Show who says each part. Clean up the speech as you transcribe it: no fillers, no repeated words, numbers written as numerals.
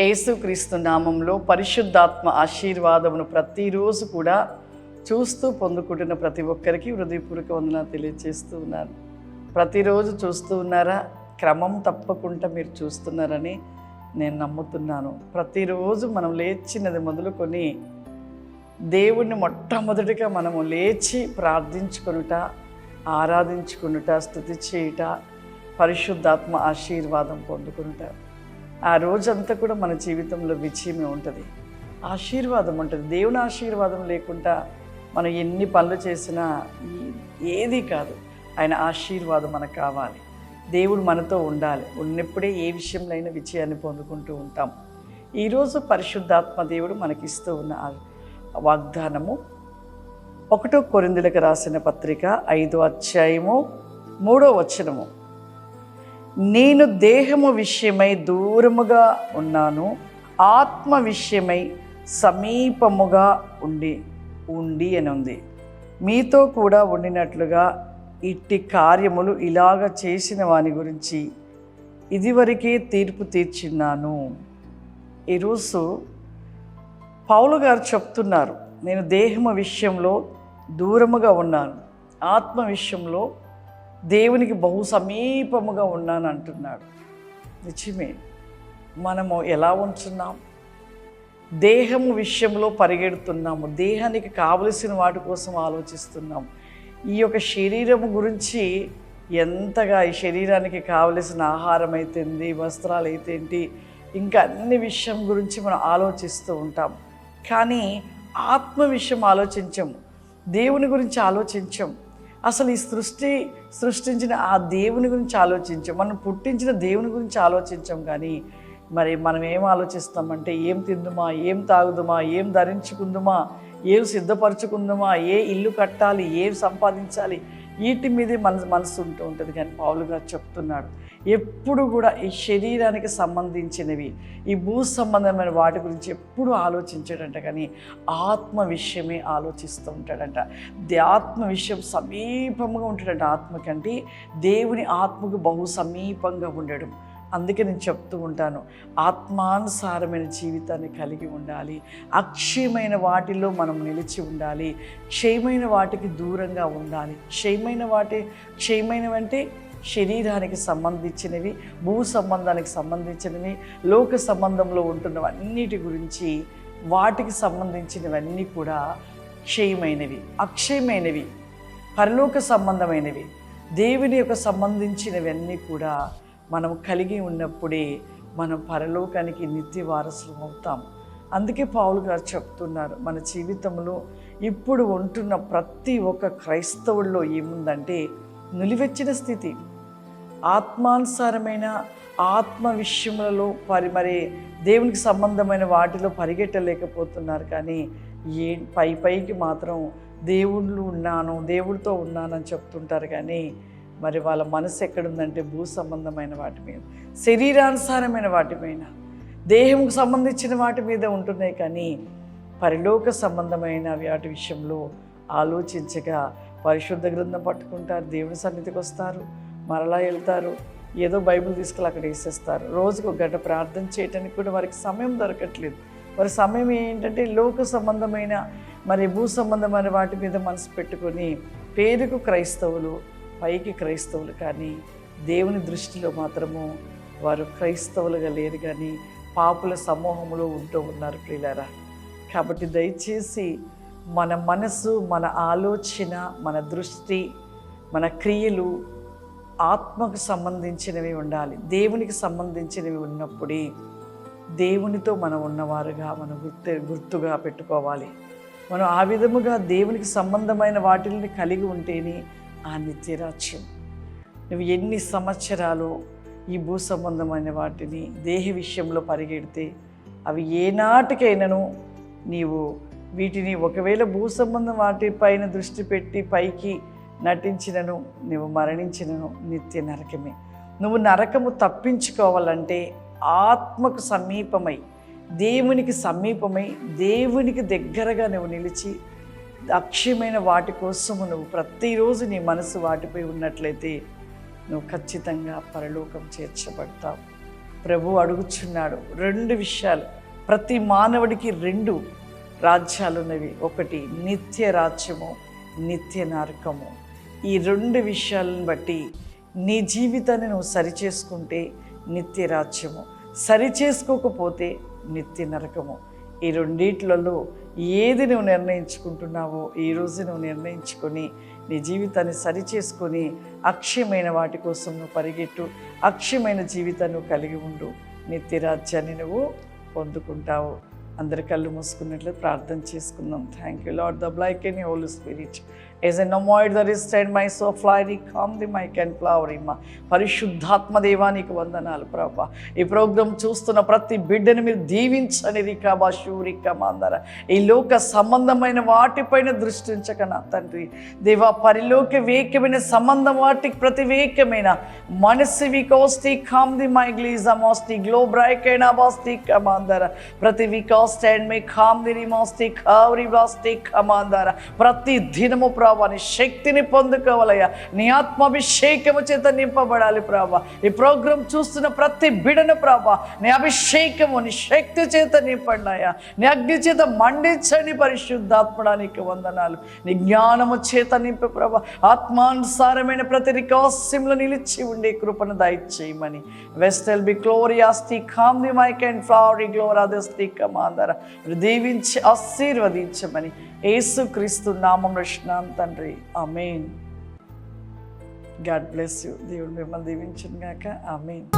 Speaker 1: యేసుక్రీస్తు నామంలో పరిశుద్ధాత్మ ఆశీర్వాదమును ప్రతిరోజు కూడా చూస్తూ పొందుకుంటున్న ప్రతి ఒక్కరికి హృదయపూర్వక వందనాలు తెలియజేస్తూ ఉన్నాను. ప్రతిరోజు చూస్తూ ఉన్నారా? క్రమం తప్పకుండా మీరు చూస్తున్నారని నేను నమ్ముతున్నాను. ప్రతిరోజు మనం లేచినది మొదలుకొని దేవుణ్ణి మొట్టమొదటిగా మనము లేచి ప్రార్థించుకొనుట, ఆరాధించుకొనుట, స్తుతి చేయుట, పరిశుద్ధాత్మ ఆశీర్వాదం పొందుకొనుట. ఆ రోజంతా కూడా మన జీవితంలో విజయమే ఉంటుంది, ఆశీర్వాదం ఉంటుంది. దేవుని ఆశీర్వాదం లేకుండా మనం ఎన్ని పనులు చేసినా ఏది కాదు. ఆయన ఆశీర్వాదం మనకు కావాలి. దేవుడు మనతో ఉండాలి. ఉన్నప్పుడే ఏ విషయంలో అయినా విజయాన్ని పొందుకుంటూ ఉంటాం. ఈరోజు పరిశుద్ధాత్మ దేవుడు మనకిస్తూ ఉన్న వాగ్దానము 1 కొరింథీయులకు రాసిన పత్రిక 5వ అధ్యాయము 3వ వచనము. నేను దేహము విషయమై దూరముగా ఉన్నాను, ఆత్మ విషయమై సమీపముగా ఉండి అని ఉంది. మీతో కూడా ఉండినట్లుగా ఇట్టి కార్యములు ఇలాగ చేసిన వాని గురించి ఇదివరకే తీర్పు తీర్చున్నాను. ఈరోజు పౌలు గారు చెప్తున్నారు, నేను దేహము విషయంలో దూరముగా ఉన్నాను, ఆత్మ విషయంలో దేవునికి బహు సమీపముగా ఉన్నాను అంటున్నాడు. నిజమే. మనము ఎలా ఉంటున్నాం? దేహము విషయంలో పరిగెడుతున్నాము, దేహానికి కావలసిన వాటి కోసం ఆలోచిస్తున్నాము. ఈ యొక్క శరీరము గురించి ఎంతగా, ఈ శరీరానికి కావలసిన ఆహారం అయితేంది, వస్త్రాలు అయితేంటి, ఇంకా అన్ని విషయం గురించి మనం ఆలోచిస్తూ ఉంటాం. కానీ ఆత్మ విషయం ఆలోచించము, దేవుని గురించి ఆలోచించం. అసలు ఈ సృష్టించిన ఆ దేవుని గురించి ఆలోచించాం, మనం పుట్టించిన దేవుని గురించి ఆలోచించాం. కానీ మరి మనం ఏం ఆలోచిస్తామంటే, ఏం తిందుమా, ఏం తాగుదుమా, ఏం ధరించుకుందుమా, ఏం సిద్ధపరచుకుందుమా, ఏ ఇల్లు కట్టాలి, ఏం సంపాదించాలి, వీటి మీదే మనసు ఉంటూ ఉంటుంది. కానీ పౌలు గారు చెప్తున్నాడు, ఎప్పుడు కూడా ఈ శరీరానికి సంబంధించినవి, ఈ భూ సంబంధమైన వాటి గురించి ఎప్పుడు ఆలోచించాడంట. కానీ ఆత్మ విషయమే ఆలోచిస్తూ ఉంటాడంట. ఆత్మ విషయం సమీపంగా ఉంటాడంట. ఆత్మ కంటే దేవుని ఆత్మకు బహు సమీపంగా ఉండడం. అందుకే నేను చెప్తూ ఉంటాను, ఆత్మానుసారమైన జీవితాన్ని కలిగి ఉండాలి. అక్షయమైన వాటిల్లో మనం నిలిచి ఉండాలి. క్షయమైన వాటికి దూరంగా ఉండాలి. క్షయమైనవంటే శరీరానికి సంబంధించినవి, భూ సంబంధానికి సంబంధించినవి, లోక సంబంధంలో ఉంటున్నవన్నిటి గురించి, వాటికి సంబంధించినవన్నీ కూడా క్షయమైనవి. అక్షయమైనవి, పరలోక సంబంధమైనవి, దేవుని యొక్క సంబంధించినవన్నీ కూడా మనం కలిగి ఉన్నప్పుడే మనం పరలోకానికి నిత్య వారసులు అవుతాం. అందుకే పౌలు గారు చెప్తున్నారు, మన జీవితంలో ఇప్పుడు ఉంటున్న ప్రతి ఒక్క క్రైస్తవుల్లో ఏముందంటే నిలువెచ్చిన స్థితి. ఆత్మానుసారమైన ఆత్మ విషయములలో మరి దేవునికి సంబంధమైన వాటిలో పరిగెట్టలేకపోతున్నారు. కానీ పైకి మాత్రం దేవుడితో ఉన్నానని చెప్తుంటారు. కానీ మరి వాళ్ళ మనసు ఎక్కడుందంటే భూ సంబంధమైన వాటి మీద, శరీరానుసారమైన వాటి మీద, దేహంకు సంబంధించిన వాటి మీద ఉంటున్నాయి. కానీ పరలోక సంబంధమైన వాటి విషయంలో ఆలోచించగా పరిశుద్ధ గ్రంథం పట్టుకుంటారు, దేవుని సన్నిధికి వస్తారు, మరలా వెళ్తారు, ఏదో బైబిల్ తీసుకెళ్ళి అక్కడ వేసేస్తారు. రోజుకు 1 గంట ప్రార్థన చేయడానికి కూడా వారికి సమయం దొరకట్లేదు. వారి సమయం ఏంటంటే లోక సంబంధమైన మరి భూ సంబంధమైన వాటి మీద మనసు పెట్టుకొని పేరుకు క్రైస్తవులు, పైకి క్రైస్తవులు, కానీ దేవుని దృష్టిలో మాత్రము వారు క్రైస్తవులుగా లేరు, కానీ పాపుల సమూహంలో ఉంటూ ఉన్నారు ప్రియులారా. కాబట్టి దయచేసి మన మనసు, మన ఆలోచన, మన దృష్టి, మన క్రియలు ఆత్మకు సంబంధించినవి ఉండాలి. దేవునికి సంబంధించినవి ఉన్నప్పుడే దేవునితో మనం ఉన్నవారుగా మనం గుర్తుగా పెట్టుకోవాలి. మనం ఆ విధముగా దేవునికి సంబంధమైన వాటిని కలిగి ఉంటేనే ఆ నిత్యరాజ్యం. నువ్వు ఎన్ని సంవత్సరాలు ఈ భూ సంబంధమైన వాటిని దేహ విషయంలో పరిగెడితే అవి ఏనాటికైనాను నీవు వీటిని ఒకవేళ భూ సంబంధం వాటిపైన దృష్టి పెట్టి పైకి నటించినను, నువ్వు మరణించినను నిత్య నరకమే. నువ్వు నరకము తప్పించుకోవాలంటే ఆత్మకు సమీపమై, దేవునికి సమీపమై, దేవునికి దగ్గరగా నువ్వు నిలిచి అక్షయమైన వాటి కోసము నువ్వు ప్రతిరోజు నీ మనసు వాటిపై ఉన్నట్లయితే నువ్వు ఖచ్చితంగా పరలోకం చేర్చబడతావు. ప్రభు అడుగుచున్నాడు. 2 విషయాలు, ప్రతి మానవుడికి 2 రాజ్యాలు ఉన్నవి. ఒకటి నిత్య రాజ్యము, నిత్య నరకము. ఈ 2 విషయాలను బట్టి నీ జీవితాన్ని నువ్వు సరిచేసుకుంటే నిత్య రాజ్యము, సరిచేసుకోకపోతే నిత్య నరకము. ఈ రెండిట్లలో ఏది నువ్వు నిర్ణయించుకుంటున్నావో ఈరోజు నువ్వు నిర్ణయించుకొని నీ జీవితాన్ని సరిచేసుకొని అక్షయమైన వాటి కోసం నువ్వు పరిగెట్టు. అక్షయమైన జీవితాన్ని నువ్వు కలిగి ఉండు. నిత్య రాజ్యాన్ని నువ్వు పొందుకుంటావు. అందరి కళ్ళు మూసుకున్నట్లు ప్రార్థన చేసుకుందాం. Thank you Lord, the black and holy spirit as an anoid that is stand my so fly calm the mic and flower ima పరిశుద్ధాత్మ దేవానికి వందనాలు ప్రభా. ఈ ప్రోగ్రాం చూస్తున్న ప్రతి బిడ్డని మీరు దీవించని రికాబా షూరికా మాందర. ఈ లోక సంబంధమైన వాటిపైన దృష్టి ఉంచక నా తండ్రి దేవా, పరిలోక వేకమైన సంబంధం వాటికి ప్రతివేకమైన మనసు వికోస్తి కామ్ ది మై గ్లీజా మోస్తి గ్లో బ్రైకైనా బాస్తి కమాందర. ప్రతి వికాస్ అండ్ మే కామ్ ది రిమోస్తి కావరి బాస్తి కమాందర. ప్రతి దినము నీ శక్తిని పొందుకోవాలయ్యా. నీ ఆత్మాభిషేకము చేత నింపబడాలి ప్రభా. ఈ ప్రోగ్రాం చూస్తున్న ప్రతి బిడను ప్రభా నీ అభిషేకము, నీ శక్తి చేత నింపండియా. నీ అగ్ని చేత మండించండి పరిశుద్ధాత్మడానికి వందనాలు. నీ జ్ఞానము చేత నింపే ప్రభా. ఆత్మానుసారమైన ప్రతి రికాస్యంలో నిలిచి ఉండే కృపను దయచేయమని. వెస్టెల్ బి గ్లోరియాస్తి కామ్ ది మైక్ అండ్ ఫ్లవరీ గ్లోరాదస్తి కమాందర. దీవించి ఆశీర్వదించమని యేసుక్రీస్తు నామములో రక్షిస్తున్నాను తండ్రి, ఆమేన్. God bless you. దేవుడు మిమ్మల్ని దీవించును గాక. ఆమేన్.